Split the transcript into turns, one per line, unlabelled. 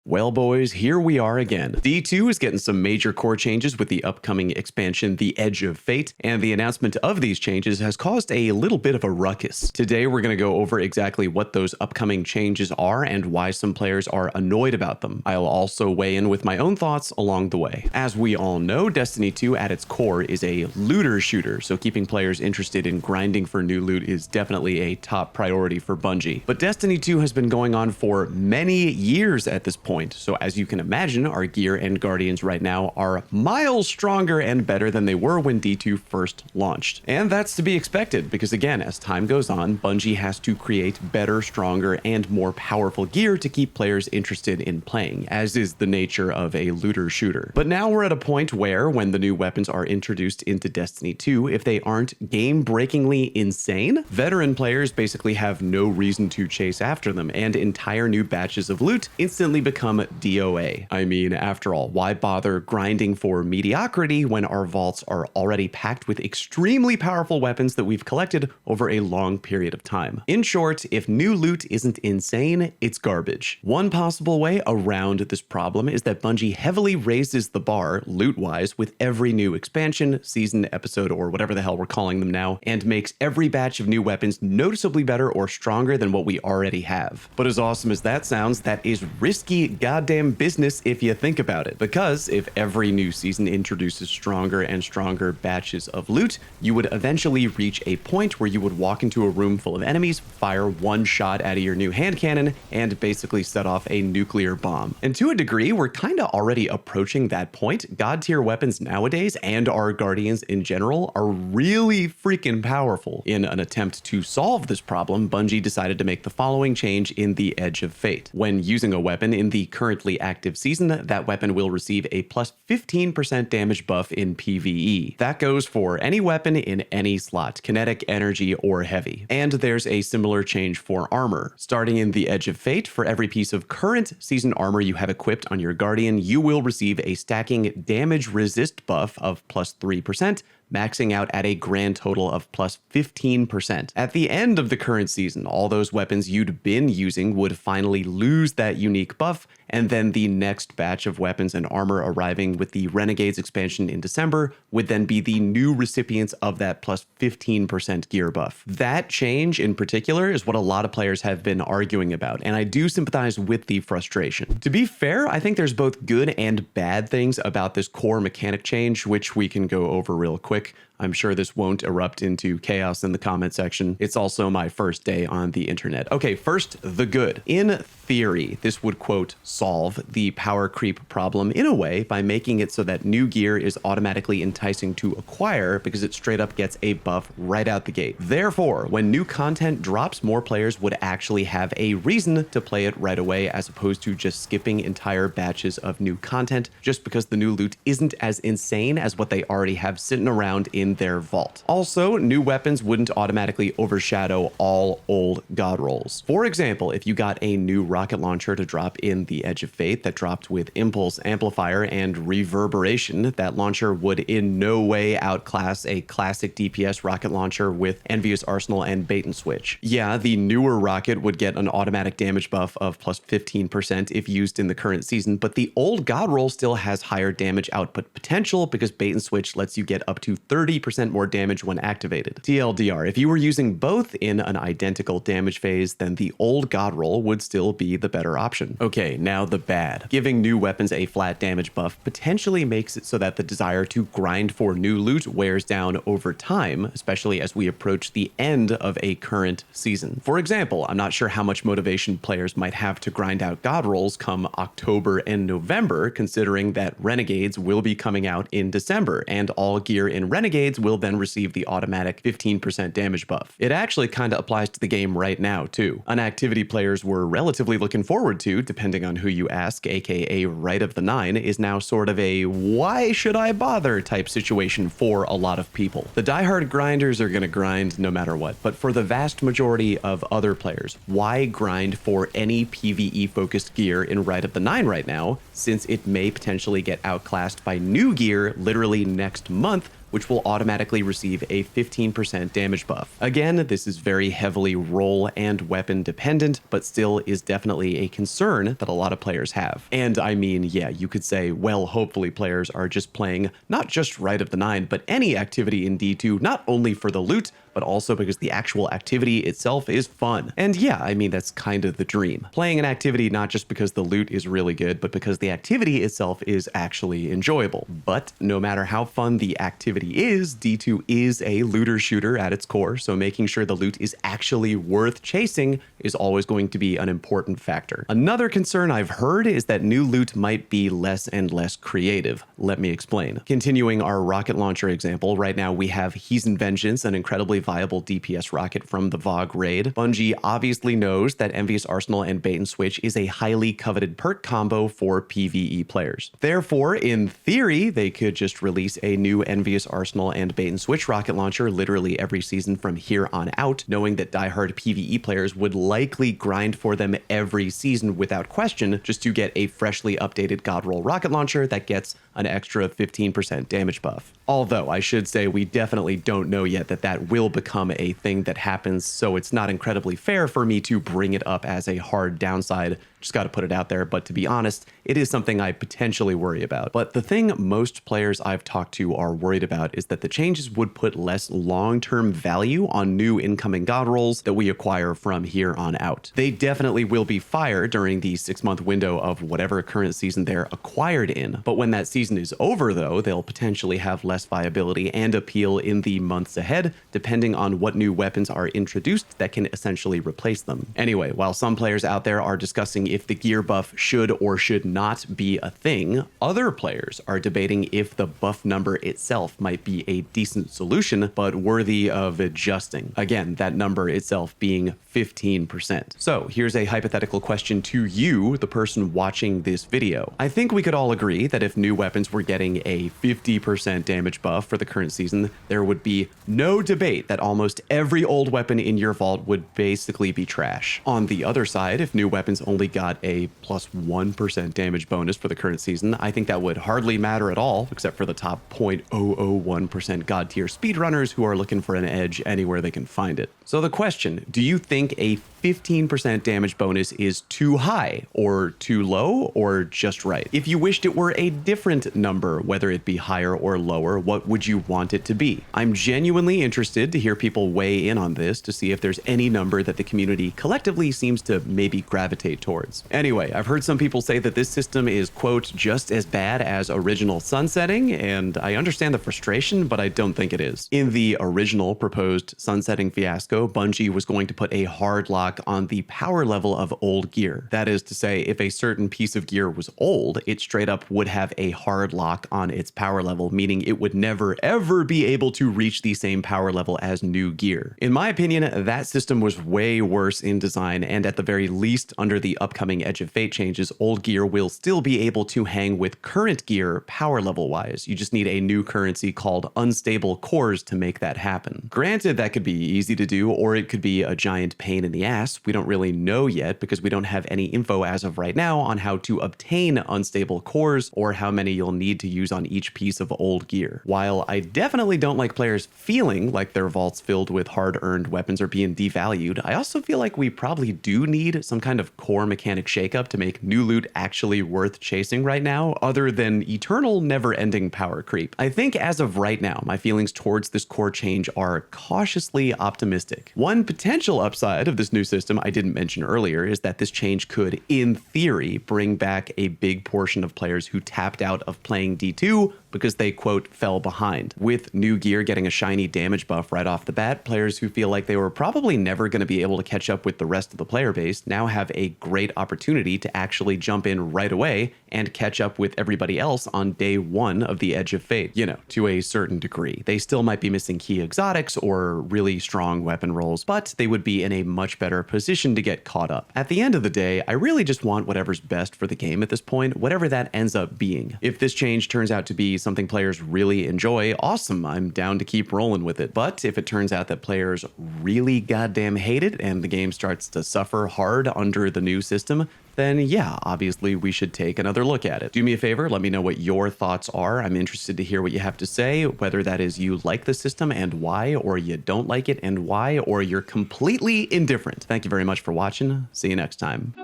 Well, boys, here we are again. D2 is getting some major core changes with the upcoming expansion, The Edge of Fate, and the announcement of these changes has caused a little bit of a ruckus. Today, we're going to go over exactly what those upcoming changes are and why some players are annoyed about them. I'll also weigh in with my own thoughts along the way. As we all know, Destiny 2 at its core is a looter shooter, so keeping players interested in grinding for new loot is definitely a top priority for Bungie. But Destiny 2 has been going on for many years at this point. So as you can imagine, our gear and guardians right now are miles stronger and better than they were when D2 first launched. And that's to be expected because again, as time goes on, Bungie has to create better, stronger, and more powerful gear to keep players interested in playing, as is the nature of a looter shooter. But now we're at a point where, when the new weapons are introduced into Destiny 2, if they aren't game-breakingly insane, veteran players basically have no reason to chase after them, and entire new batches of loot instantly become DOA. I mean, after all, why bother grinding for mediocrity when our vaults are already packed with extremely powerful weapons that we've collected over a long period of time? In short, if new loot isn't insane, it's garbage. One possible way around this problem is that Bungie heavily raises the bar, loot-wise, with every new expansion, season, episode, or whatever the hell we're calling them now, and makes every batch of new weapons noticeably better or stronger than what we already have. But as awesome as that sounds, that is risky goddamn business if you think about it, because if every new season introduces stronger and stronger batches of loot, you would eventually reach a point where you would walk into a room full of enemies, fire one shot out of your new hand cannon, and basically set off a nuclear bomb. And to a degree, we're kinda already approaching that point. God tier weapons nowadays, and our guardians in general, are really freaking powerful. In an attempt to solve this problem, Bungie decided to make the following change in the Edge of Fate. When using a weapon in the currently active season, that weapon will receive a plus 15% damage buff in PvE. That goes for any weapon in any slot, kinetic, energy, or heavy. And there's a similar change for armor. Starting in the Edge of Fate, for every piece of current season armor you have equipped on your Guardian, you will receive a stacking damage resist buff of plus 3%, maxing out at a grand total of plus 15%. At the end of the current season, all those weapons you'd been using would finally lose that unique buff, and then the next batch of weapons and armor arriving with the Renegades expansion in December would then be the new recipients of that plus 15% gear buff. That change in particular is what a lot of players have been arguing about, and I do sympathize with the frustration. To be fair, I think there's both good and bad things about this core mechanic change, which we can go over real quick. I'm sure this won't erupt into chaos in the comment section. It's also my first day on the internet. Okay, first, the good. In theory, this would, quote, solve the power creep problem in a way by making it so that new gear is automatically enticing to acquire because it straight up gets a buff right out the gate. Therefore, when new content drops, more players would actually have a reason to play it right away as opposed to just skipping entire batches of new content just because the new loot isn't as insane as what they already have sitting around in their vault. Also, new weapons wouldn't automatically overshadow all old god rolls. For example, if you got a new rocket launcher to drop in the Edge of Fate that dropped with Impulse Amplifier and Reverberation, that launcher would in no way outclass a classic DPS rocket launcher with Envious Arsenal and Bait and Switch. Yeah, the newer rocket would get an automatic damage buff of plus 15% if used in the current season, but the old god roll still has higher damage output potential because Bait and Switch lets you get up to 30% more damage when activated. TLDR, if you were using both in an identical damage phase, then the old god roll would still be the better option. Okay, now the bad. Giving new weapons a flat damage buff potentially makes it so that the desire to grind for new loot wears down over time, especially as we approach the end of a current season. For example, I'm not sure how much motivation players might have to grind out god rolls come October and November, considering that Renegades will be coming out in December, and all gear in Renegades will then receive the automatic 15% damage buff. It actually kind of applies to the game right now, too. An activity players were relatively looking forward to, depending on who you ask, aka Right of the Nine, is now sort of a why should I bother type situation for a lot of people. The diehard grinders are gonna grind no matter what, but for the vast majority of other players, why grind for any PvE focused gear in Right of the Nine right now, since it may potentially get outclassed by new gear literally next month which will automatically receive a 15% damage buff. Again, this is very heavily role and weapon dependent, but still is definitely a concern that a lot of players have. And I mean, yeah, you could say, well, hopefully players are just playing not just Rite of the Nine, but any activity in D2, not only for the loot, but also because the actual activity itself is fun. And yeah, I mean, that's kind of the dream. Playing an activity not just because the loot is really good, but because the activity itself is actually enjoyable. But no matter how fun the activity is, D2 is a looter shooter at its core, so making sure the loot is actually worth chasing is always going to be an important factor. Another concern I've heard is that new loot might be less and less creative. Let me explain. Continuing our rocket launcher example, right now we have Heathen Vengeance, an incredibly viable DPS rocket from the VoG raid. Bungie obviously knows that Envious Arsenal and Bait and Switch is a highly coveted perk combo for PvE players. Therefore, in theory, they could just release a new Envious Arsenal and Bait and Switch rocket launcher literally every season from here on out, knowing that diehard PvE players would likely grind for them every season without question, just to get a freshly updated Godroll rocket launcher that gets an extra 15% damage buff. Although I should say we definitely don't know yet that that will become a thing that happens, so it's not incredibly fair for me to bring it up as a hard downside. Just got to put it out there, but to be honest, it is something I potentially worry about. But the thing most players I've talked to are worried about is that the changes would put less long-term value on new incoming god rolls that we acquire from here on out. They definitely will be fire during the 6-month window of whatever current season they're acquired in, but when that season is over though, they'll potentially have less viability and appeal in the months ahead, depending on what new weapons are introduced that can essentially replace them. Anyway, while some players out there are discussing if the gear buff should or should not be a thing, other players are debating if the buff number itself might be a decent solution, but worthy of adjusting. Again, that number itself being 15%. So here's a hypothetical question to you, the person watching this video. I think we could all agree that if new weapons were getting a 50% damage buff for the current season, there would be no debate that almost every old weapon in your vault would basically be trash. On the other side, if new weapons only got a plus 1% damage bonus for the current season, I think that would hardly matter at all, except for the top 0.001% god tier speedrunners who are looking for an edge anywhere they can find it. So the question, do you think a 15% damage bonus is too high or too low or just right? If you wished it were a different number, whether it be higher or lower, what would you want it to be? I'm genuinely interested to hear people weigh in on this to see if there's any number that the community collectively seems to maybe gravitate towards. Anyway, I've heard some people say that this system is, quote, just as bad as original sunsetting, and I understand the frustration, but I don't think it is. In the original proposed sunsetting fiasco, Bungie was going to put a hard lock on the power level of old gear. That is to say, if a certain piece of gear was old, it straight up would have a hard lock on its power level, meaning it would never ever be able to reach the same power level as new gear. In my opinion, that system was way worse in design, and at the very least, under the upcoming Edge of Fate changes, old gear will still be able to hang with current gear power level wise. You just need a new currency called unstable cores to make that happen. Granted, that could be easy to do, or it could be a giant pain in the ass. We don't really know yet because we don't have any info as of right now on how to obtain unstable cores or how many you'll need to use on each piece of old gear. While I definitely don't like players feeling like their vaults filled with hard-earned weapons are being devalued, I also feel like we probably do need some kind of core mechanic shakeup to make new loot actually worth chasing right now, other than eternal never-ending power creep. I think as of right now, my feelings towards this core change are cautiously optimistic. One potential upside of this new system I didn't mention earlier is that this change could, in theory, bring back a big portion of players who tapped out of playing D2 because they, quote, fell behind. With new gear getting a shiny damage buff right off the bat, players who feel like they were probably never going to be able to catch up with the rest of the player base now have a great opportunity to actually jump in right away and catch up with everybody else on day one of the Edge of Fate, you know, to a certain degree. They still might be missing key exotics or really strong weapon rolls, but they would be in a much better position to get caught up. At the end of the day, I really just want whatever's best for the game at this point, whatever that ends up being. If this change turns out to be something players really enjoy, awesome, I'm down to keep rolling with it. But if it turns out that players really goddamn hate it and the game starts to suffer hard under the new system, then yeah, obviously we should take another look at it. Do me a favor, let me know what your thoughts are. I'm interested to hear what you have to say, whether that is you like the system and why, or you don't like it and why, or you're completely indifferent. Thank you very much for watching. See you next time.